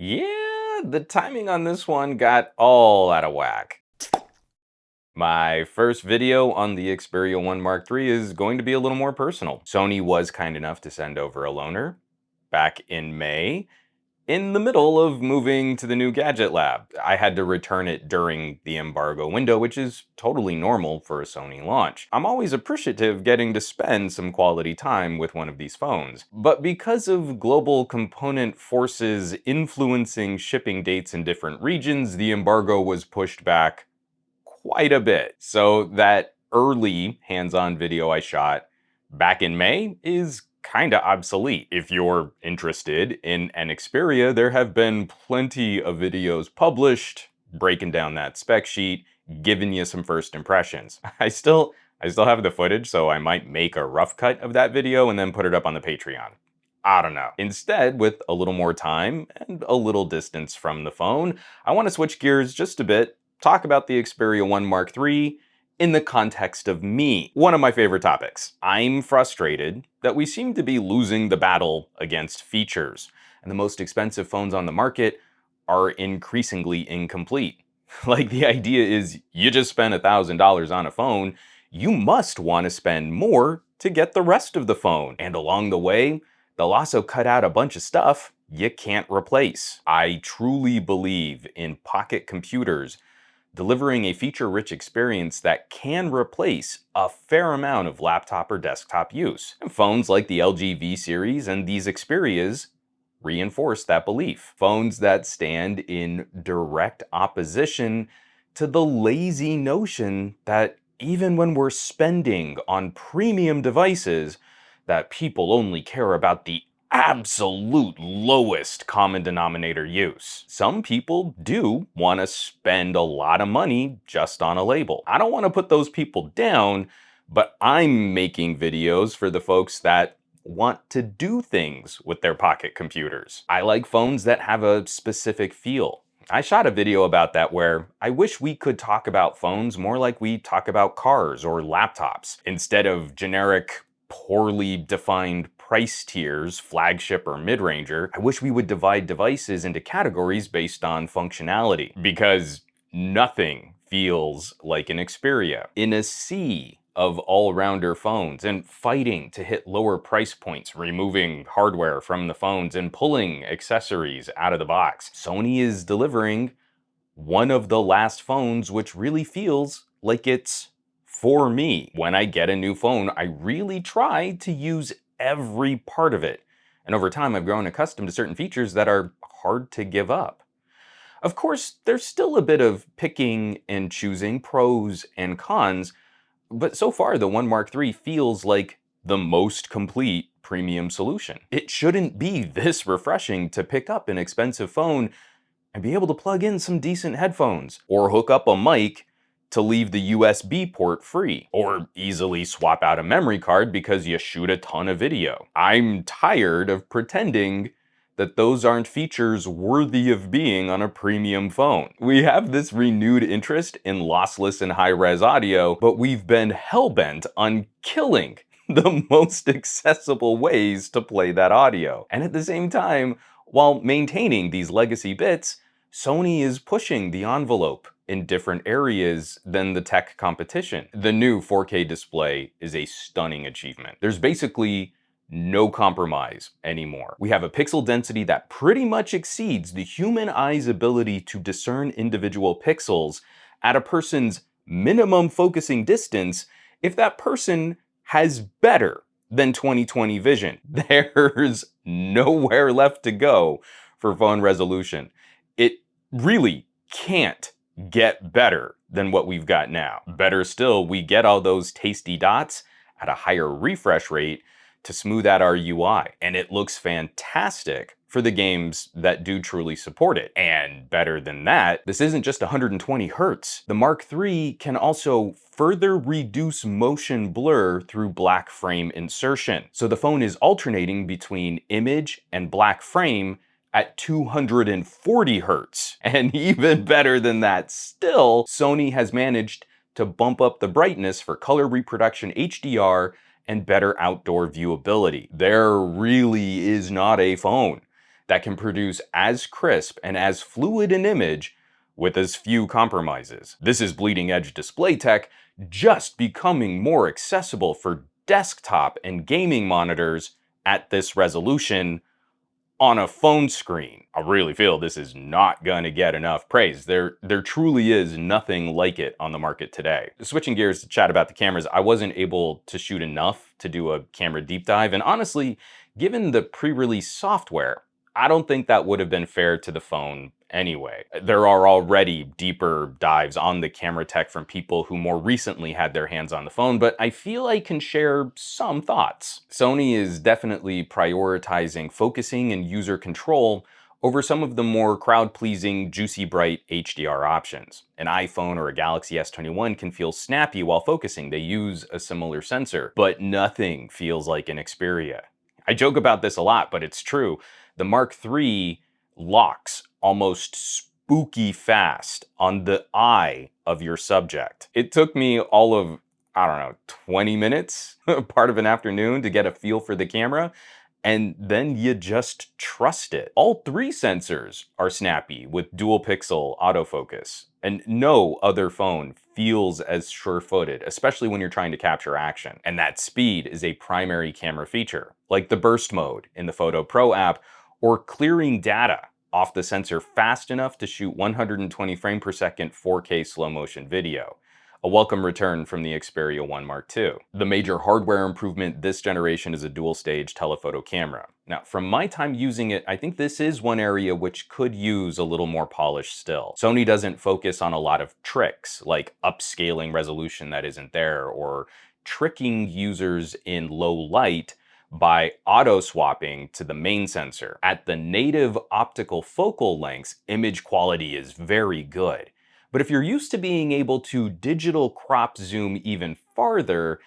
Yeah, the timing on this one got all out of whack. My first video on the Xperia 1 Mark III is going to be a little more personal. Sony was kind enough to send over a loaner back in May, in the middle of moving to the new gadget lab. I had to return it during the embargo window, which is totally normal for a Sony launch. I'm always appreciative getting to spend some quality time with one of these phones. But because of global component forces influencing shipping dates in different regions, the embargo was pushed back quite a bit. So that early hands-on video I shot back in May is kinda obsolete. If you're interested in an Xperia, there have been plenty of videos published breaking down that spec sheet, giving you some first impressions. I still have the footage, so I might make a rough cut of that video and then put it up on the Patreon. I don't know. Instead, with a little more time and a little distance from the phone, I want to switch gears just a bit, talk about the Xperia 1 Mark III in the context of me, one of my favorite topics. I'm frustrated that we seem to be losing the battle against features, and the most expensive phones on the market are increasingly incomplete. Like, the idea is you just spent $1,000 on a phone, you must want to spend more to get the rest of the phone. And along the way, they'll also cut out a bunch of stuff you can't replace. I truly believe in pocket computers delivering a feature-rich experience that can replace a fair amount of laptop or desktop use. And phones like the LG V series and these Xperias reinforce that belief. Phones that stand in direct opposition to the lazy notion that even when we're spending on premium devices, that people only care about the absolute lowest common denominator use. Some people do want to spend a lot of money just on a label. I don't want to put those people down, but I'm making videos for the folks that want to do things with their pocket computers. I like phones that have a specific feel. I shot a video about that where I wish we could talk about phones more like we talk about cars or laptops, instead of generic, poorly defined price tiers, flagship or mid-ranger. I wish we would divide devices into categories based on functionality, because nothing feels like an Xperia. In a sea of all-rounder phones and fighting to hit lower price points, removing hardware from the phones and pulling accessories out of the box, Sony is delivering one of the last phones which really feels like it's for me. When I get a new phone, I really try to use every part of it. And over time, I've grown accustomed to certain features that are hard to give up. Of course, there's still a bit of picking and choosing, pros and cons, but so far the 1 Mark III feels like the most complete premium solution. It shouldn't be this refreshing to pick up an expensive phone and be able to plug in some decent headphones, or hook up a mic to leave the USB port free, or easily swap out a memory card because you shoot a ton of video. I'm tired of pretending that those aren't features worthy of being on a premium phone. We have this renewed interest in lossless and high-res audio, but we've been hell-bent on killing the most accessible ways to play that audio. And at the same time, while maintaining these legacy bits, Sony is pushing the envelope in different areas than the tech competition. The new 4K display is a stunning achievement. There's basically no compromise anymore. We have a pixel density that pretty much exceeds the human eye's ability to discern individual pixels at a person's minimum focusing distance if that person has better than 20/20 vision. There's nowhere left to go for phone resolution. It really can't get better than what we've got now. Better still, we get all those tasty dots at a higher refresh rate to smooth out our UI, and it looks fantastic for the games that do truly support it. And better than that, this isn't just 120 Hertz. The Mark III can also further reduce motion blur through black frame insertion. So the phone is alternating between image and black frame at 240 Hertz. And even better than that still, Sony has managed to bump up the brightness for color reproduction HDR and better outdoor viewability. There really is not a phone that can produce as crisp and as fluid an image with as few compromises. This is bleeding edge display tech just becoming more accessible for desktop and gaming monitors at this resolution on a phone screen. I really feel this is not gonna get enough praise. There truly is nothing like it on the market today. Switching gears to chat about the cameras, I wasn't able to shoot enough to do a camera deep dive, and honestly, given the pre-release software, I don't think that would have been fair to the phone anyway. There are already deeper dives on the camera tech from people who more recently had their hands on the phone, but I feel I can share some thoughts. Sony is definitely prioritizing focusing and user control over some of the more crowd-pleasing, juicy bright HDR options. An iPhone or a Galaxy S21 can feel snappy while focusing. They use a similar sensor, but nothing feels like an Xperia. I joke about this a lot, but it's true. The Mark III locks almost spooky fast on the eye of your subject. It took me all of, I don't know, 20 minutes, part of an afternoon, to get a feel for the camera, and then you just trust it. All three sensors are snappy with dual pixel autofocus, and no other phone feels as sure-footed, especially when you're trying to capture action. And that speed is a primary camera feature, like the burst mode in the Photo Pro app, or clearing data off the sensor fast enough to shoot 120 frame per second 4K slow motion video. A welcome return from the Xperia 1 Mark II. The major hardware improvement this generation is a dual stage telephoto camera. Now, from my time using it, I think this is one area which could use a little more polish still. Sony doesn't focus on a lot of tricks, like upscaling resolution that isn't there, or tricking users in low light by auto-swapping to the main sensor. At the native optical focal lengths, image quality is very good. But if you're used to being able to digital crop zoom even farther,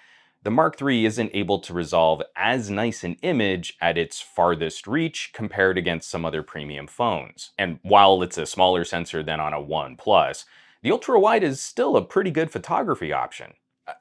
the Mark III isn't able to resolve as nice an image at its farthest reach compared against some other premium phones. And while it's a smaller sensor than on a One Plus, the ultra-wide is still a pretty good photography option.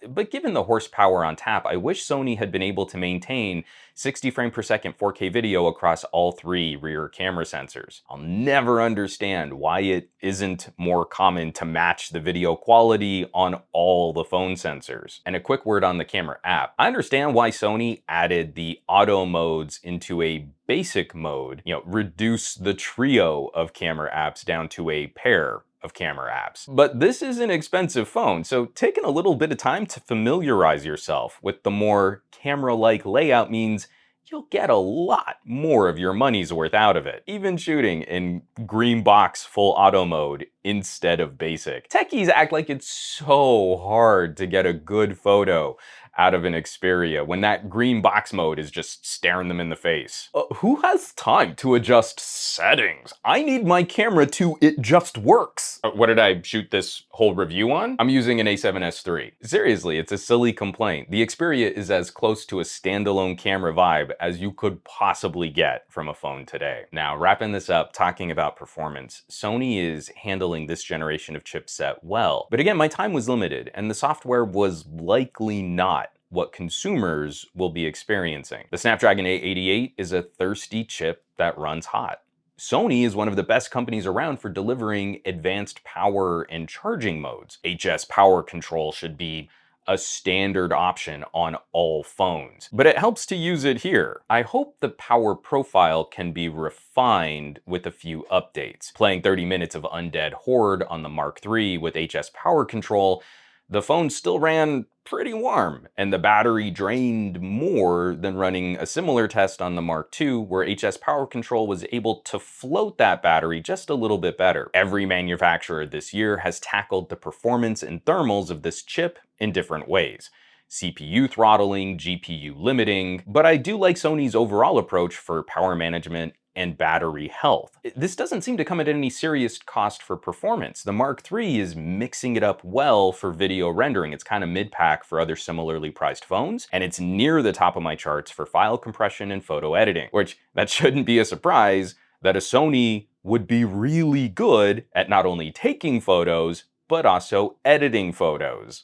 But given the horsepower on tap, I wish Sony had been able to maintain 60 frame per second 4K video across all three rear camera sensors. I'll never understand why it isn't more common to match the video quality on all the phone sensors. And a quick word on the camera app. I understand why Sony added the auto modes into a basic mode, reduce the trio of camera apps down to a pair of camera apps. But this is an expensive phone, so taking a little bit of time to familiarize yourself with the more camera-like layout means you'll get a lot more of your money's worth out of it, even shooting in green box full auto mode instead of basic. Techies act like it's so hard to get a good photo out of an Xperia when that green box mode is just staring them in the face. Who has time to adjust settings? I need my camera to it just works. What did I shoot this whole review on? I'm using an A7S III. Seriously, it's a silly complaint. The Xperia is as close to a standalone camera vibe as you could possibly get from a phone today. Now, wrapping this up, talking about performance, Sony is handling this generation of chipset well. But again, my time was limited, and the software was likely not what consumers will be experiencing. The Snapdragon 888 is a thirsty chip that runs hot. Sony is one of the best companies around for delivering advanced power and charging modes. HS power control should be a standard option on all phones, but it helps to use it here. I hope the power profile can be refined with a few updates. Playing 30 minutes of Undead Horde on the Mark III with HS power control, the phone still ran pretty warm, and the battery drained more than running a similar test on the Mark II, where HS Power Control was able to float that battery just a little bit better. Every manufacturer this year has tackled the performance and thermals of this chip in different ways. CPU throttling, GPU limiting, but I do like Sony's overall approach for power management and battery health. This doesn't seem to come at any serious cost for performance. The Mark III is mixing it up well for video rendering. It's kind of mid-pack for other similarly priced phones, and it's near the top of my charts for file compression and photo editing, which that shouldn't be a surprise that a Sony would be really good at not only taking photos, but also editing photos.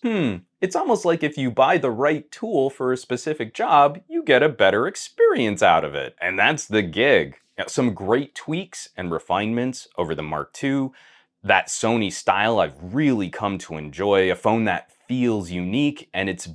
It's almost like if you buy the right tool for a specific job, you get a better experience out of it. And that's the gig. Now, some great tweaks and refinements over the Mark II. That Sony style I've really come to enjoy. A phone that feels unique, and it's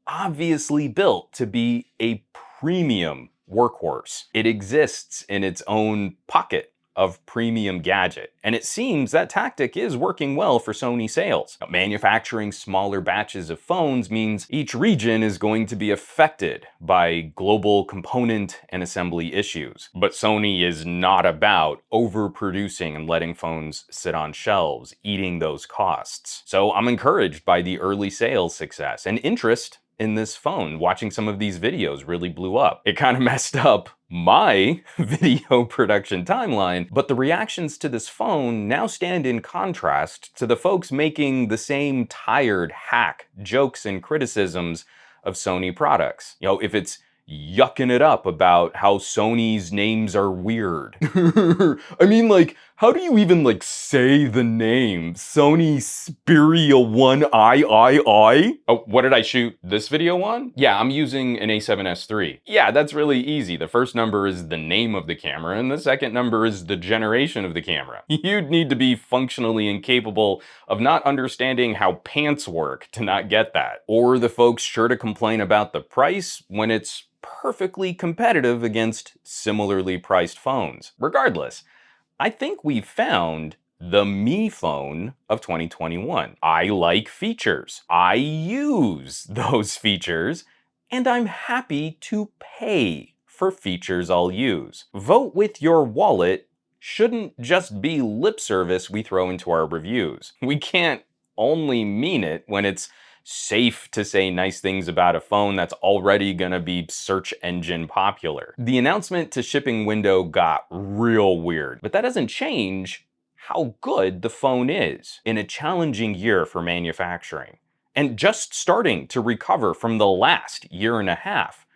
obviously built to be a premium workhorse. It exists in its own pocket of premium gadget, and it seems that tactic is working well for Sony sales. Now, manufacturing smaller batches of phones means each region is going to be affected by global component and assembly issues. But Sony is not about overproducing and letting phones sit on shelves, eating those costs. So I'm encouraged by the early sales success and interest in this phone. Watching some of these videos really blew up. It kind of messed up my video production timeline, but the reactions to this phone now stand in contrast to the folks making the same tired hack jokes and criticisms of Sony products. You know, if it's yucking it up about how Sony's names are weird. I mean, like, how do you even, like, say the name? Sony XPERIA 1II? Oh, what did I shoot this video on? Yeah, I'm using an A7S III. Yeah, that's really easy. The first number is the name of the camera, and the second number is the generation of the camera. You'd need to be functionally incapable of not understanding how pants work to not get that. Or the folks sure to complain about the price when it's perfectly competitive against similarly priced phones. Regardless, I think we've found the me phone of 2021. I like features. I use those features, and I'm happy to pay for features I'll use. Vote with your wallet shouldn't just be lip service we throw into our reviews. We can't only mean it when it's safe to say nice things about a phone that's already gonna be search engine popular. The announcement to shipping window got real weird, but that doesn't change how good the phone is in a challenging year for manufacturing, and just starting to recover from the last year and a half.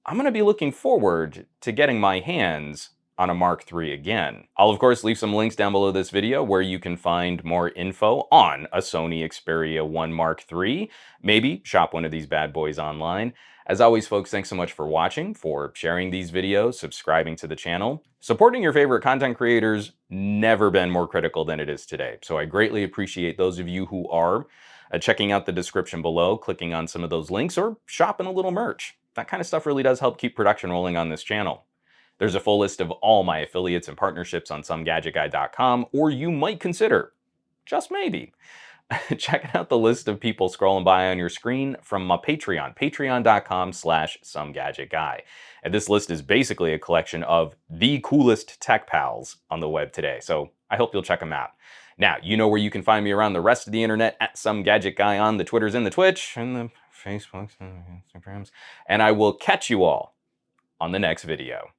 I'm gonna be looking forward to getting my hands on a Mark III again. I'll of course leave some links down below this video where you can find more info on a Sony Xperia 1 Mark III. Maybe shop one of these bad boys online. As always, folks, thanks so much for watching, for sharing these videos, subscribing to the channel. Supporting your favorite content creators never been more critical than it is today. So I greatly appreciate those of you who are checking out the description below, clicking on some of those links, or shopping a little merch. That kind of stuff really does help keep production rolling on this channel. There's a full list of all my affiliates and partnerships on SomeGadgetGuy.com, or you might consider, just maybe, checking out the list of people scrolling by on your screen from my Patreon, patreon.com/SomeGadgetGuy. And this list is basically a collection of the coolest tech pals on the web today, so I hope you'll check them out. Now, you know where you can find me around the rest of the internet, at SomeGadgetGuy on the Twitters and the Twitch, and the Facebooks and the Instagrams, and I will catch you all on the next video.